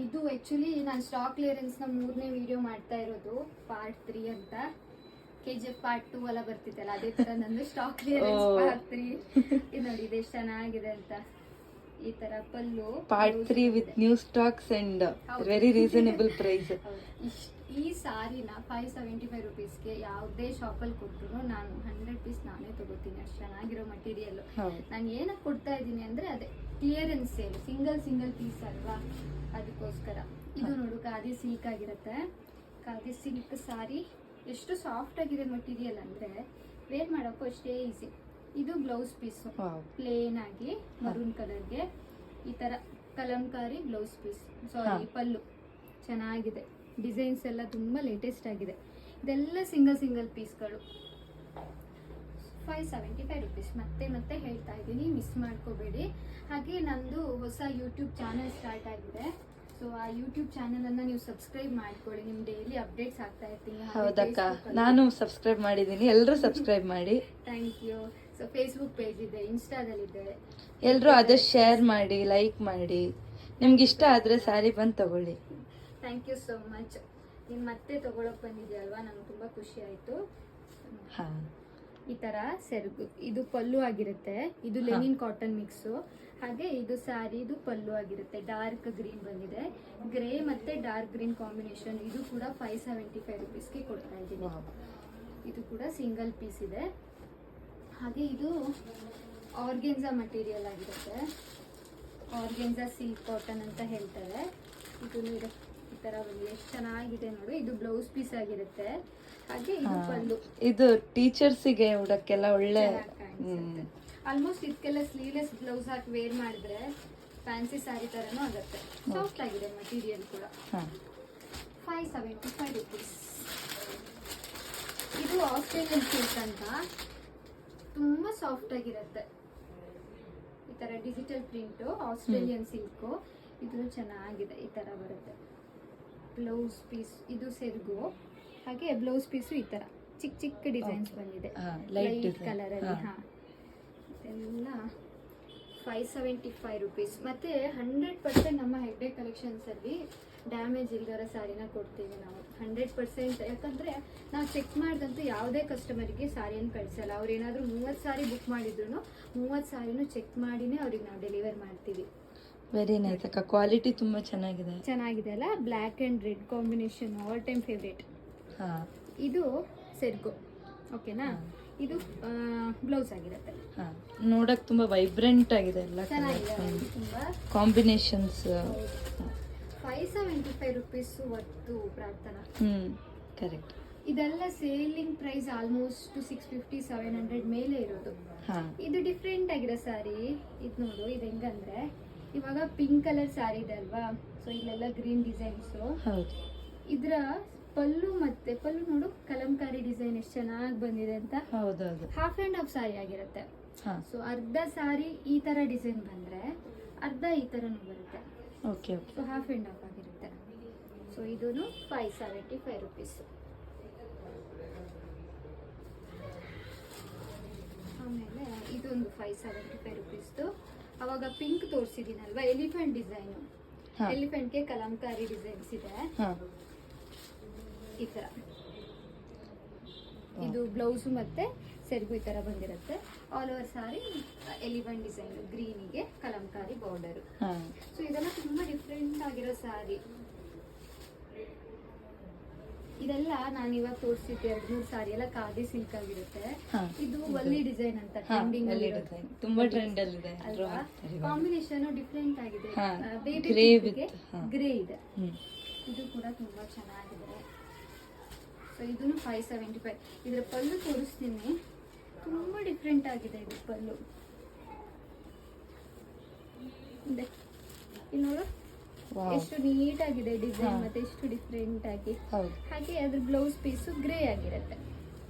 ಇದು ಆಕ್ಚುಲಿ ನಾನು stock clearance ನ 3ನೇ ವಿಡಿಯೋ ಮಾಡ್ತಾ ಇರೋದು, ಪಾರ್ಟ್ 3 ಅಂತ. KGF ಪಾರ್ಟ್ 2 ಎಲ್ಲ ಬರ್ತಿತ್ತಲ್ಲ, ಅದೇ ತರ ನಂದು ಸ್ಟಾಕ್ ಕ್ಲಿಯರೆನ್ಸ್ ಪಾರ್ಟ್ 3. ಇದು ನೋಡಿ ಇದು ಎಷ್ಟು ಚೆನ್ನಾಗಿದೆ ಅಂತ. ಈ ತರ ಪಲ್ಲು part 3 with new stocks and very reasonable price. ಈ ಸಾರಿನ 575 ರುಪೀಸ್ಗೆ ಯಾವುದೇ ಶಾಪಲ್ಲಿ ಕೊಟ್ಟರು ನಾನು 100 ಪೀಸ್ ನಾನೇ ತಗೋತೀನಿ. ಅಷ್ಟು ಚೆನ್ನಾಗಿರೋ ಮಟೀರಿಯಲ್. ನಾನು ಏನಕ್ಕೆ ಕೊಡ್ತಾ ಇದ್ದೀನಿ ಅಂದ್ರೆ ಅದೇ ಕ್ಲಿಯರೆನ್ಸ್ ಸೇಲ್, ಸಿಂಗಲ್ ಪೀಸ್ ಅಲ್ವಾ, ಅದಕ್ಕೋಸ್ಕರ. ಇದು ನೋಡು ಖಾದಿ ಸಿಲ್ಕ್ ಆಗಿರುತ್ತೆ. ಖಾದಿ ಸಿಲ್ಕ್ ಸಾರಿ ಎಷ್ಟು ಸಾಫ್ಟ್ ಆಗಿದೆ ಮಟೀರಿಯಲ್ ಅಂದ್ರೆ ವೇರ್ ಮಾಡೋಕ್ಕೂ ಅಷ್ಟೇ ಈಸಿ. ಇದು ಬ್ಲೌಸ್ ಪೀಸ್ ಪ್ಲೇನ್ ಆಗಿ ಮರೂನ್ ಕಲರ್ಗೆ ಈ ತರ ಕಲಂಕಾರಿ ಬ್ಲೌಸ್ ಪೀಸ್, ಸಾರಿ ಪಲ್ಲು ಚೆನ್ನಾಗಿದೆ. ಡಿಸೈನ್ಸ್ ಎಲ್ಲ ತುಂಬಾ ಲೇಟೆಸ್ಟ್ ಆಗಿದೆ. ಇದೆಲ್ಲ ಸಿಂಗಲ್ ಪೀಸ್ಗಳು. 575 ರುಪೀಸ್. ಮತ್ತೆ ಹೇಳ್ತಾ ಇದ್ದೀನಿ, ಮಿಸ್ ಮಾಡ್ಕೋಬೇಡಿ. ಹಾಗೆ ನಂದು ಹೊಸ ಯೂಟ್ಯೂಬ್ ಚಾನಲ್ ಸ್ಟಾರ್ಟ್ ಆಗಿದೆ. ಸೊ ಆ ಯೂಟ್ಯೂಬ್ ಚಾನಲ್ ಅನ್ನ ನೀವು ಸಬ್ಸ್ಕ್ರೈಬ್ ಮಾಡ್ಕೊಳ್ಳಿ. ನಿಮ್ ಡೈಲಿ ಅಪ್ಡೇಟ್ಸ್ ಆಗ್ತಾ ಇರ್ತೀನಿ. ಹೌದಕ್ಕ, ನಾನು ಸಬ್ಸ್ಕ್ರೈಬ್ ಮಾಡಿದ್ದೀನಿ, ಎಲ್ಲರೂ ಸಬ್ಸ್ಕ್ರೈಬ್ ಮಾಡಿ. Thank you. So Facebook page ಇದೆ, ಇನ್ಸ್ಟಾದಲ್ಲಿದೆ, ಎಲ್ಲರೂ ಆದಷ್ಟು ಶೇರ್ ಮಾಡಿ, ಲೈಕ್ ಮಾಡಿ. ನಿಮ್ಗೆ ಇಷ್ಟ ಆದ್ರೆ ಸ್ಯಾರಿ ಬಂದು ತಗೊಳ್ಳಿ. Thank you so much. ನೀನ್ ಮತ್ತೆ ತಗೊಳಕ್ ಬಂದಿದ್ಯಲ್ವಾ, ನಂಗೆ ತುಂಬಾ ಖುಷಿ ಆಯ್ತು. ಈ ತರ ಸೆರಗು, ಇದು ಪಲ್ಲು ಆಗಿರುತ್ತೆ. ಇದು ಲೆನಿನ್ ಕಾಟನ್ ಮಿಕ್ಸು. ಹಾಗೆ ಇದು ಸ್ಯಾರಿ, ಇದು ಪಲ್ಲು ಆಗಿರುತ್ತೆ. ಡಾರ್ಕ್ ಗ್ರೀನ್ ಬಂದಿದೆ, ಗ್ರೇ ಮತ್ತೆ ಡಾರ್ಕ್ ಗ್ರೀನ್ ಕಾಂಬಿನೇಷನ್. ಇದು ಕೂಡ 575 ರುಪೀಸ್ಗೆ ಕೊಡ್ತಾ ಇದ್ದೀನಿ. ಇದು ಕೂಡ ಸಿಂಗಲ್ ಪೀಸ್ ಇದೆ. ಹಾಗೆ ಇದು ಆರ್ಗೆನ್ಸಾ ಮಟೀರಿಯಲ್ ಆಗಿರುತ್ತೆ. ಆರ್ಗೆನ್ಸಾ ಸಿಲ್ಕ್ ಕಾಟನ್ ಅಂತ ಹೇಳ್ತಾರೆ. ಇದು ಈ ತರ ಎಷ್ಟು ಚೆನ್ನಾಗಿದೆ ನೋಡು. ಇದು ಬ್ಲೌಸ್ ಪೀಸ್ ಆಗಿರುತ್ತೆ. ಹಾಗೆ ಇದು ಪಲ್ಲು. ಇದು ಟೀಚರ್ಸಿಗೆ ಉಡಕ್ಕೆಲ್ಲ ಒಳ್ಳೆ. ಆಲ್ಮೋಸ್ಟ್ ಇದಕ್ಕೆಲ್ಲ ಸ್ಲೀವ್ಲೆಸ್ ಬ್ಲೌಸ್ ಹಾಕಿ ವೇರ್ ಮಾಡಿದ್ರೆ ಫ್ಯಾನ್ಸಿ ಸ್ಯಾರಿ ತರನೂ ಆಗುತ್ತೆ. ಸಾಫ್ಟ್ ಆಗಿದೆ ಮಟೀರಿಯಲ್ ಕೂಡ. 575 ರುಪೀಸ್. ಇದು ಆಸ್ಟ್ರೇಲಿಯನ್ ಸಿಲ್ಕ್ ಅಂತ, ತುಂಬಾ ಸಾಫ್ಟ್ ಆಗಿರುತ್ತೆ. ಈ ತರ ಡಿಜಿಟಲ್ ಪ್ರಿಂಟ್ ಆಸ್ಟ್ರೇಲಿಯನ್ ಸಿಲ್ಕ್. ಇದು ಚೆನ್ನಾಗಿದೆ. ಈ ತರ ಬರುತ್ತೆ ಬ್ಲೌಸ್ ಪೀಸ್. ಇದು ಸೆರಗು. ಹಾಗೆ ಬ್ಲೌಸ್ ಪೀಸು ಈ ತರ ಚಿಕ್ಕ ಡಿಸೈನ್ಸ್ ಬಂದಿದೆ ಲೈಟ್ ಕಲರ್ ಅಲ್ಲಿ. ಇದೆಲ್ಲ 575 ರುಪೀಸ್. ಮತ್ತೆ 100% ನಮ್ಮ ಹೆಗ್ಡೆ ಕಲೆಕ್ಷನ್ಸ್ ಅಲ್ಲಿ ಡ್ಯಾಮೇಜ್ ಇಲ್ದಿರೋ ಸಾರಿನ ಕೊಡ್ತೀವಿ ನಾವು 100%. ಯಾಕಂದ್ರೆ ನಾವು ಚೆಕ್ ಮಾಡಿದಂತೂ ಯಾವುದೇ ಕಸ್ಟಮರ್ಗೆ ಸಾರಿಯನ್ನು ಕಳಿಸಲ್ಲ. ಅವ್ರು ಏನಾದ್ರು 30 ಸಾರಿ ಬುಕ್ ಮಾಡಿದ್ರು 30 ಸಾರಿನೂ ಚೆಕ್ ಮಾಡಿನೇ ಅವ್ರಿಗೆ ನಾವು ಡೆಲಿವರ್ ಮಾಡ್ತೀವಿ. ವೆರಿ ನೈಸ್ ಅಕ್ಕ, ಕ್ವಾಲಿಟಿ ತುಂಬಾ ಚೆನ್ನಾಗಿದೆ ಅಲ್ಲ. Black and red combination all time favourite. ಇದು ಸೆರ್ಗು, ಓಕೆನಾ. ಇದು ಬ್ಲೌಸ್ ಆಗಿರುತ್ತೆ. ನೋಡಕ್ ತುಂಬಾ ವೈಬ್ರೆಂಟ್ ಆಗಿದೆ ಎಲ್ಲ ತುಂಬಾ ಕಾಂಬಿನೇಷನ್ಸ್. 575 ರುಪೀಸ್ ವರ್ತು ಪ್ರಾರ್ಥನಾ. ಕರೆಕ್ಟ್. ಇದೆಲ್ಲ ಸೇಲಿಂಗ್ ಪ್ರೈಸ್ ಆಲ್ಮೋಸ್ಟ್ 650-700 ಮೇಲೆ ಇರೋದು. ಇದು ಡಿಫ್ರೆಂಟ್ ಆಗಿರೋ ಸಾರಿ. ಇದು ನೋಡು, ಇದು ಹೆಂಗಂದ್ರೆ ಇವಾಗ ಪಿಂಕ್ ಕಲರ್ ಸಾರಿ ಇದೆ ಅಲ್ವಾ, ಸೊ ಇಲ್ಲೆಲ್ಲ ಗ್ರೀನ್ ಡಿಸೈನ್ಸ್. ಇದ್ರ ಪಲ್ಲು ಮತ್ತೆ ಪಲ್ಲು ನೋಡು ಕಲಂಕಾರಿ ಡಿಸೈನ್ ಎಷ್ಟು ಚೆನ್ನಾಗಿ ಬಂದಿದೆ ಅಂತ. ಹಾಫ್ ಅಂಡ್ ಹಾಫ್ ಸಾರಿ ಆಗಿರುತ್ತೆ. ಸೊ ಅರ್ಧ ಸಾರಿ ಈ ತರ ಡಿಸೈನ್ ಬಂದ್ರೆ ಅರ್ಧ ಈ ತರನು ಬರುತ್ತೆ. ಸೊ ಹಾಫ್ ಅಂಡ್ ಹಾಫ್ ಆಗಿರುತ್ತೆ. ಸೊ ಇದೂನು 575 ರುಪೀಸ್. ಆಮೇಲೆ ಇದೊಂದು 575 ರುಪೀಸ್ದು. ಅವಾಗ ಪಿಂಕ್ ತೋರಿಸಿದೀನಲ್ವಾ, ಎಲಿಫೆಂಟ್ ಡಿಸೈನ್. ಎಲಿಫೆಂಟ್ಗೆ ಕಲಂಕಾರಿ ಡಿಸೈನ್ಸ್ ಇದೆ ಈ ತರ. ಇದು ಬ್ಲೌಸ್ ಮತ್ತೆ ಸೆರಗು ಈ ತರ ಬಂದಿರುತ್ತೆ. All over sari elephant design, ಗ್ರೀನಿಗೆ ಕಲಂಕಾರಿ ಬಾರ್ಡರ್. ಸೊ ಇದೆಲ್ಲ ತುಂಬಾ ಡಿಫ್ರೆಂಟ್ ಆಗಿರೋ ಸಾರಿ. ಇದೆಲ್ಲ ನಾನು ಇವಾಗ ತೋರಿಸಿದ್ದೆ 2-3 ಸಾರಿ ಎಲ್ಲ ಖಾದಿ ಸಿಲ್ಕ್ ಆಗಿರುತ್ತೆ. ಇದು ವಲ್ಲಿ ಡಿಸೈನ್ ಅಂತ ಟ್ರೆಂಡಿಂಗ್ ಅಲ್ಲಿ ತುಂಬಾ ಟ್ರೆಂಡ್ ಅಲ್ಲಿ ಇದೆ ಅಲ್ವಾ. ಕಾಂಬಿನೇಷನ್ ಡಿಫ್ರೆಂಟ್ ಆಗಿದೆ. ಬೇಬಿ ಗ್ರೇ ಇದೆ. ಇದು ಕೂಡ ತುಂಬಾ ಚೆನ್ನಾಗಿದೆ. ಸೊ ಇದನ್ನು 575. ಇದರ ಪಲ್ಲು ತೋರಿಸ್ತೀನಿ, ತುಂಬಾ ಡಿಫ್ರೆಂಟ್ ಆಗಿದೆ ಇದು ಪಲ್ಲು. ಇಲ್ಲಿ ನೋಡು ಎಷ್ಟು ನೀಟ್ ಆಗಿದೆ ಡಿಸೈನ್, ಮತ್ತೆ ಎಷ್ಟು ಡಿಫ್ರೆಂಟ್ ಆಗಿ. ಹಾಗೆ ಅದ್ರ ಬ್ಲೌಸ್ ಪೀಸು ಗ್ರೇ ಆಗಿರುತ್ತೆ.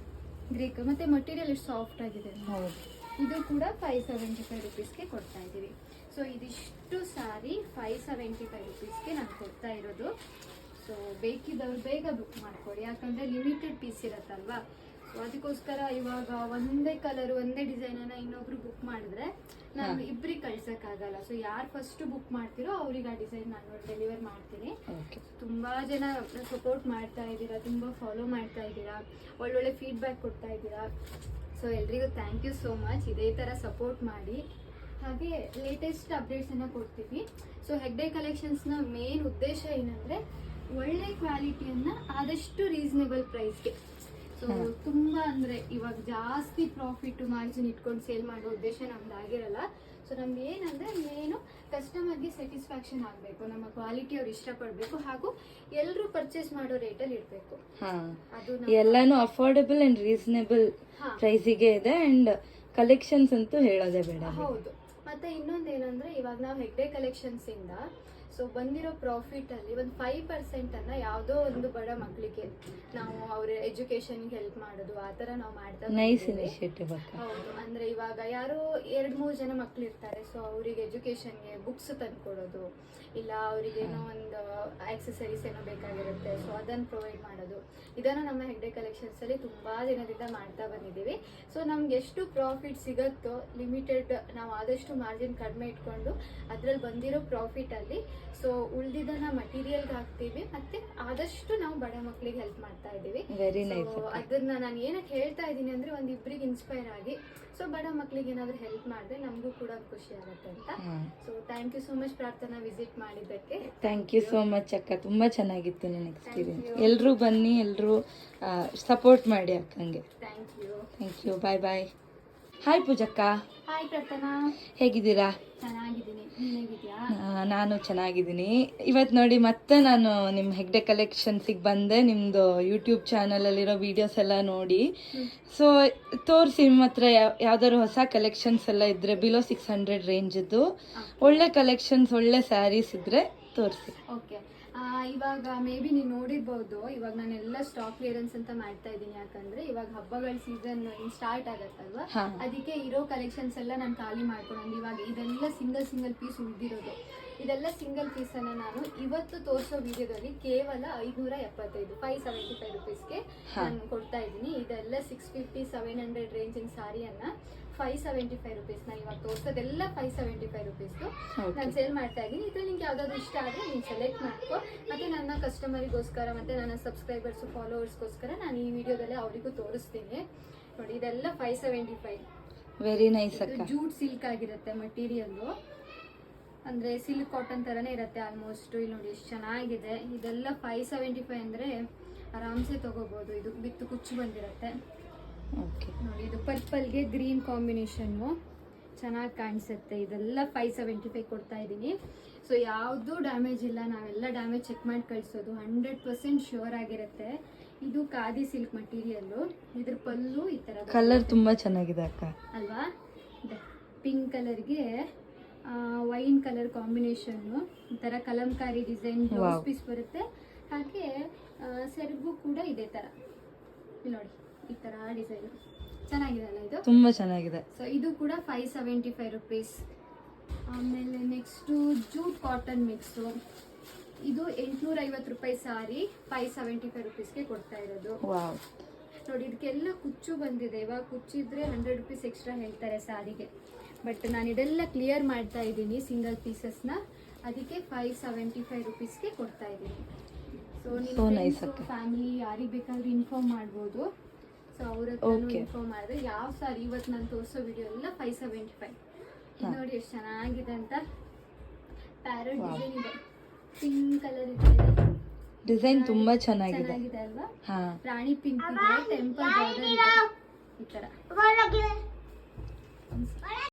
ಗ್ರೇ ಮತ್ತೆ ಮಟೀರಿಯಲ್ ಎಷ್ಟು ಸಾಫ್ಟ್ ಆಗಿದೆ. ಇದು ಕೂಡ 575 ರುಪೀಸ್ಗೆ ಕೊಡ್ತಾ ಇದೀವಿ. ಸೊ ಇದಿಷ್ಟು ಸಾರಿ 575 ರುಪೀಸ್ಗೆ ನಾನು ಕೊಡ್ತಾ ಇರೋದು. ಸೊ ಬೇಕಿದ್ದವ್ರು ಬೇಗ ಬುಕ್ ಮಾಡ್ಕೊಳ್ಳಿ, ಯಾಕಂದ್ರೆ ಲಿಮಿಟೆಡ್ ಪೀಸ್ ಇರತ್ತಲ್ವಾ. ಸೊ ಅದಕ್ಕೋಸ್ಕರ ಇವಾಗ ಒಂದೇ ಕಲರ್ ಒಂದೇ ಡಿಸೈನನ್ನ ಇನ್ನೊಬ್ರು ಬುಕ್ ಮಾಡಿದ್ರೆ ನಾನು ಇಬ್ಬರಿಗೆ ಕಳ್ಸಕ್ಕಾಗಲ್ಲ. ಸೊ ಯಾರು ಫಸ್ಟ್ ಬುಕ್ ಮಾಡ್ತೀರೋ ಅವ್ರಿಗೆ ಆ ಡಿಸೈನ್ ನಾನು ಡೆಲಿವರ್ ಮಾಡ್ತೀನಿ. ತುಂಬಾ ಜನ ಸಪೋರ್ಟ್ ಮಾಡ್ತಾ ಇದ್ದೀರಾ, ತುಂಬಾ ಫಾಲೋ ಮಾಡ್ತಾ ಇದ್ದೀರಾ, ಒಳ್ಳೊಳ್ಳೆ ಫೀಡ್ಬ್ಯಾಕ್ ಕೊಡ್ತಾ ಇದ್ದೀರಾ. ಸೊ ಎಲ್ರಿಗೂ ಥ್ಯಾಂಕ್ ಯು ಸೋ ಮಚ್. ಇದೇ ಥರ ಸಪೋರ್ಟ್ ಮಾಡಿ. ಹಾಗೆ ಲೇಟೆಸ್ಟ್ ಅಪ್ಡೇಟ್ಸನ್ನು ಕೊಡ್ತೀವಿ. ಸೊ ಹೆಗ್ಡೆ ಕಲೆಕ್ಷನ್ಸ್ನ ಮೇನ್ ಉದ್ದೇಶ ಏನಂದರೆ ಒಳ್ಳೆ ಕ್ವಾಲಿಟಿಯನ್ನು ಆದಷ್ಟು ರೀಸನೇಬಲ್ ಪ್ರೈಸ್ಗೆ. ಸೊ ತುಂಬ ಅಂದರೆ ಇವಾಗ ಜಾಸ್ತಿ ಪ್ರಾಫಿಟ್ ಮಾರ್ಜಿನ್ ಇಟ್ಕೊಂಡು ಸೇಲ್ ಮಾಡೋ ಉದ್ದೇಶ ನಮ್ದು ಆಗಿರಲ್ಲ. ಸೊ ನಮ್ದು ಏನಂದರೆ ಮೇನು ಕಸ್ಟಮರ್ಗೆ ಸ್ಯಾಟಿಸ್ಫ್ಯಾಕ್ಷನ್ ಆಗಬೇಕು, ನಮ್ಮ ಕ್ವಾಲಿಟಿ ಅವ್ರು ಇಷ್ಟಪಡಬೇಕು, ಹಾಗೂ ಎಲ್ಲರೂ ಪರ್ಚೇಸ್ ಮಾಡೋ ರೇಟಲ್ಲಿ ಇರಬೇಕು. ಅದು ಎಲ್ಲಾನು ಅಫೋರ್ಡಬಲ್ ಅಂಡ್ ರೀಸನೇಬಲ್ ಪ್ರೈಸಿಗೆ ಇದೆ. ಅಂಡ್ ಕಲೆಕ್ಷನ್ಸ್ ಅಂತೂ ಹೇಳೋದೇ ಬೇಡ. ಹೌದು. ಮತ್ತೆ ಇನ್ನೊಂದೇನಂದ್ರೆ ಇವಾಗ ನಾವು ಹೆಗ್ಡೆ ಕಲೆಕ್ಷನ್ಸ್ ಇಂದ ಸೊ ಬಂದಿರೋ ಪ್ರಾಫಿಟ್ ಅಲ್ಲಿ ಒಂದು 5% ಅನ್ನ ಯಾವುದೋ ಒಂದು ಬಡ ಮಕ್ಕಳಿಗೆ ನಾವು ಅವ್ರ ಎಜುಕೇಶನ್ಗೆ ಹೆಲ್ಪ್ ಮಾಡೋದು ಆ ತರ ನಾವು ಮಾಡ್ತಾ ನೈಸ್ ಇನಿಷಿಯೇಟಿವ್. ಹೌದು. ಅಂದ್ರೆ ಇವಾಗ ಯಾರೋ 2-3 ಜನ ಮಕ್ಳು ಇರ್ತಾರೆ. ಸೊ ಅವರಿಗೆ ಎಜುಕೇಶನ್ಗೆ ಬುಕ್ಸ್ ತಂದ್ಕೊಡೋದು, ಇಲ್ಲ ಅವರಿಗೆ ಏನೋ ಒಂದು ಆಕ್ಸೆಸರೀಸ್ ಏನೋ ಬೇಕಾಗಿರುತ್ತೆ, ಸೊ ಅದನ್ನು ಪ್ರೊವೈಡ್ ಮಾಡೋದು, ಇದನ್ನು ನಮ್ಮ ಹೆಗ್ಡೆ ಕಲೆಕ್ಷನ್ಸ್ ಅಲ್ಲಿ ತುಂಬಾ ದಿನದಿಂದ ಮಾಡ್ತಾ ಬಂದಿದ್ದೀವಿ. ಸೊ ನಮ್ಗೆ ಎಷ್ಟು ಪ್ರಾಫಿಟ್ ಸಿಗುತ್ತೋ ಲಿಮಿಟೆಡ್ ನಾವು ಆದಷ್ಟು ಮಾರ್ಜಿನ್ ಕಡಿಮೆ ಇಟ್ಕೊಂಡು ಅದ್ರಲ್ಲಿ ಬಂದಿರೋ ಪ್ರಾಫಿಟ್ ಅಲ್ಲಿ ಸೊ ಉಳಿದಿದ್ದನ್ನ ಮಟೀರಿಯಲ್ಗೆ ಹಾಕ್ತೀವಿ, ಮತ್ತೆ ಆದಷ್ಟು ನಾವು ಬಡ ಮಕ್ಕಳಿಗೆ ಹೆಲ್ಪ್ ಮಾಡ್ತಾ ಇದ್ದೀವಿ. ಅದನ್ನ ನಾನು ಏನಕ್ಕೆ ಹೇಳ್ತಾ ಇದ್ದೀನಿ ಅಂದ್ರೆ ಒಂದಿಬ್ರಿಗೆ ಇನ್ಸ್ಪೈರ್ ಆಗಿ ಸೊ ಬಡ ಮಕ್ಕಳಿಗೆ ಏನಾದ್ರು ಹೆಲ್ಪ್ ಮಾಡಿದ್ರೆ ನಮಗೂ ಕೂಡ ಖುಷಿ ಆಗುತ್ತೆ ಅಂತ. So thank you so much Prarthana, visit ಮಾಡಿದ್ದಕ್ಕೆ ಥ್ಯಾಂಕ್ ಯು ಸೋ ಮಚ್ ಅಕ್ಕ. ತುಂಬಾ ಚೆನ್ನಾಗಿತ್ತು ನನ್ನ ಎಕ್ಸ್ಪೀರಿಯನ್ಸ್. ಎಲ್ಲರೂ ಬನ್ನಿ, ಎಲ್ಲರೂ ಸಪೋರ್ಟ್ ಮಾಡಿ ಅಕ್ಕಂಗೆ. Thank you. Bye bye. Hi ಪೂಜಕ್ಕ. ಹಾಯ್ ಪ್ರಾರ್ಥನಾ, ಹೇಗಿದ್ದೀರಾ? ಚೆನ್ನಾಗಿದ್ದೀನಿ, ನೀನ್ ಹೇಗಿದ್ಯಾ? ನಾನು ಚೆನ್ನಾಗಿದ್ದೀನಿ. ಇವತ್ತು ನೋಡಿ ಮತ್ತೆ ನಾನು ನಿಮ್ಮ ಹೆಗ್ಡೆ ಕಲೆಕ್ಷನ್ಸಿಗೆ ಬಂದೆ. ನಿಮ್ಮದು ಯೂಟ್ಯೂಬ್ ಚಾನಲಲ್ಲಿರೋ ವಿಡಿಯೋಸ್ ಎಲ್ಲ ನೋಡಿ ಸೊ ತೋರಿಸಿ. ನಿಮ್ಮ ಹತ್ರ ಯಾವ್ದಾದ್ರು ಹೊಸ ಕಲೆಕ್ಷನ್ಸ್ ಎಲ್ಲ ಇದ್ರೆ ಬಿಲೋ 600 ರೇಂಜದ್ದು ಒಳ್ಳೆ ಕಲೆಕ್ಷನ್ಸ್, ಒಳ್ಳೆ ಸ್ಯಾರೀಸ್ ಇದ್ರೆ ತೋರಿಸಿ. ಓಕೆ. ಇವಾಗ ಮೇ ಬಿ ನೀವು ನೋಡಿರ್ಬೋದು, ಇವಾಗ ನಾನೆಲ್ಲ ಸ್ಟಾಕ್ ಕ್ಲಿಯರೆನ್ಸ್ ಅಂತ ಮಾಡ್ತಾ ಇದ್ದೀನಿ. ಯಾಕಂದ್ರೆ ಇವಾಗ ಹಬ್ಬಗಳ ಸೀಸನ್ ಸ್ಟಾರ್ಟ್ ಆಗತ್ತಲ್ವಾ, ಅದಕ್ಕೆ ಇರೋ ಕಲೆಕ್ಷನ್ಸ್ ಎಲ್ಲ ನಾನು ಖಾಲಿ ಮಾಡ್ಕೊಂಡು ಇವಾಗ ಇದೆಲ್ಲ ಸಿಂಗಲ್ ಪೀಸ್ ಉಳಿದಿರೋದು. ಇದೆಲ್ಲ ಸಿಂಗಲ್ ಪೀಸ್ ಅನ್ನ ನಾನು ಇವತ್ತು ತೋರಿಸೋ ವಿಡಿಯೋದಲ್ಲಿ ಕೇವಲ 575 575 ರುಪೀಸ್ಗೆ ನಾನು ಕೊಡ್ತಾ ಇದ್ದೀನಿ. ಇದೆಲ್ಲ 650-700 ರೇಂಜಿನ ಸಾರಿಯನ್ನ 575 ರುಪೀಸ್ ನಾನು ಇವಾಗ ತೋರಿಸೋದೆಲ್ಲ 575 ರುಪೀಸ್ ನಾನು ಸೇಲ್ ಮಾಡ್ತಾ ಇದ್ದೀನಿ. ಇದ್ರಲ್ಲಿ ನಿಮ್ಗೆ ಯಾವ್ದಾದ್ರು ಇಷ್ಟ ಆದರೆ ನೀವು ಸೆಲೆಕ್ಟ್ ಮಾಡ್ಕೊ. ಮತ್ತೆ ನನ್ನ ಕಸ್ಟಮರಿಗೋಸ್ಕರ ಮತ್ತೆ ನನ್ನ ಸಬ್ಸ್ಕ್ರೈಬರ್ಸ್ ಫಾಲೋವರ್ಸ್ಗೋಸ್ಕರ ನಾನು ಈ ವಿಡಿಯೋದಲ್ಲಿ ಅವರಿಗೂ ತೋರಿಸ್ತೀನಿ. ನೋಡಿ, ಇದೆಲ್ಲ 575. ವೆರಿ ನೈಸ್ ಅಕ್ಕ. ಜೂಟ್ ಸಿಲ್ಕ್ ಆಗಿರುತ್ತೆ ಮಟೀರಿಯಲ್, ಅಂದ್ರೆ ಸಿಲ್ಕ್ ಕಾಟನ್ ತರನೇ ಇರುತ್ತೆ ಆಲ್ಮೋಸ್ಟ್. ಇಲ್ಲಿ ನೋಡಿ ಎಷ್ಟು ಚೆನ್ನಾಗಿದೆ. ಇದೆಲ್ಲ 575 ಅಂದ್ರೆ ಆರಾಮ್ಸೆ ತಗೋಬಹುದು. ಇದು ಬಿತ್ತು ಕುಚ್ಚು ಬಂದಿರುತ್ತೆ ನೋಡಿ. ಇದು ಪರ್ಪಲ್ಗೆ ಗ್ರೀನ್ ಕಾಂಬಿನೇಷನ್ನು ಚೆನ್ನಾಗಿ ಕಾಣಿಸುತ್ತೆ. ಇದೆಲ್ಲ 575 ಕೊಡ್ತಾ ಇದ್ದೀನಿ. ಸೊ ಯಾವುದು ಡ್ಯಾಮೇಜ್ ಇಲ್ಲ, ನಾವೆಲ್ಲ ಡ್ಯಾಮೇಜ್ ಚೆಕ್ ಮಾಡಿ ಕಳಿಸೋದು, 100% ಶ್ಯೂರ್ ಆಗಿರುತ್ತೆ. ಇದು ಖಾದಿ ಸಿಲ್ಕ್ ಮಟೀರಿಯಲ್ಲು. ಇದ್ರ ಪಲ್ಲು ಈ ತರ ಕಲರ್ ತುಂಬಾ ಚೆನ್ನಾಗಿದೆ ಅಕ್ಕ ಅಲ್ವಾ. ಪಿಂಕ್ ಕಲರ್ಗೆ ವೈನ್ ಕಲರ್ ಕಾಂಬಿನೇಷನ್ನು, ಈ ತರ ಕಲಂಕಾರಿ ಡಿಸೈನ್ ಬ್ಲೌಸ್ ಪೀಸ್ ಬರುತ್ತೆ. ಹಾಗೆ ಸೆರಗು ಕೂಡ ಇದೇ ತರ ನೋಡಿ, ಈ ತರ ಡಿಸೈನ್ ಚೆನ್ನಾಗಿದೆ ಅಲ್ಲ, ಇದು ತುಂಬಾ ಚೆನ್ನಾಗಿದೆ. ಸೊ ಇದು ಕೂಡ 575 ರುಪೀಸ್. ಆಮೇಲೆ ನೆಕ್ಸ್ಟು ಜೂಟ್ ಕಾಟನ್ ಮಿಕ್ಸು, ಇದು 850 ರೂಪಾಯಿ ಸಾರಿ 575 ರುಪೀಸ್ಗೆ ಕೊಡ್ತಾ ಇರೋದು. ನೋಡಿ, ಇದಕ್ಕೆಲ್ಲ ಕುಚ್ಚು ಬಂದಿದೆ. ಇವಾಗ ಕುಚ್ಚಿದ್ರೆ 100 ರುಪೀಸ್ ಎಕ್ಸ್ಟ್ರಾ ಹೇಳ್ತಾರೆ ಸಾರಿಗೆ, ಬಟ್ ನಾನು ಇದೆಲ್ಲ ಕ್ಲಿಯರ್ ಮಾಡ್ತಾ ಇದ್ದೀನಿ ಸಿಂಗಲ್ ಪೀಸಸ್ನ, ಅದಕ್ಕೆ 575 ರುಪೀಸ್ಗೆ ಕೊಡ್ತಾ ಇದ್ದೀನಿ. ಸೊ ನೀವು ಫ್ಯಾಮಿಲಿ ಯಾರಿಗೆ ಬೇಕಾದ್ರೂ ಇನ್ಫಾರ್ಮ್ ಮಾಡ್ಬೋದು. ಸೊ ಅವ್ರ ಹತ್ರ ಇನ್ಫಾರ್ಮ್ ಮಾಡಿದ್ರೆ ಯಾವ ಸಾರಿ ಇವತ್ತು ನಾನು ತೋರಿಸೋ ವಿಡಿಯೋ ಎಲ್ಲ 575. ನೋಡಿ ಎಷ್ಟು ಚೆನ್ನಾಗಿದೆ ಅಂತ. ಪ್ಯಾರಟ್ ಡಿಸೈನ್ ಇದೆ, ಪಿಂಕ್ ಕಲರ್ ಇದೆ, ಡಿಸೈನ್ ತುಂಬಾ ಚೆನ್ನಾಗಿದೆ ಅಲ್ವಾ. ರಾಣಿ ಪಿಂಕ್ ಇದೆ, ಟೆಂಪಲ್ ಬಾರ್ಡರ್ ಇದೆ, ಈ ತರ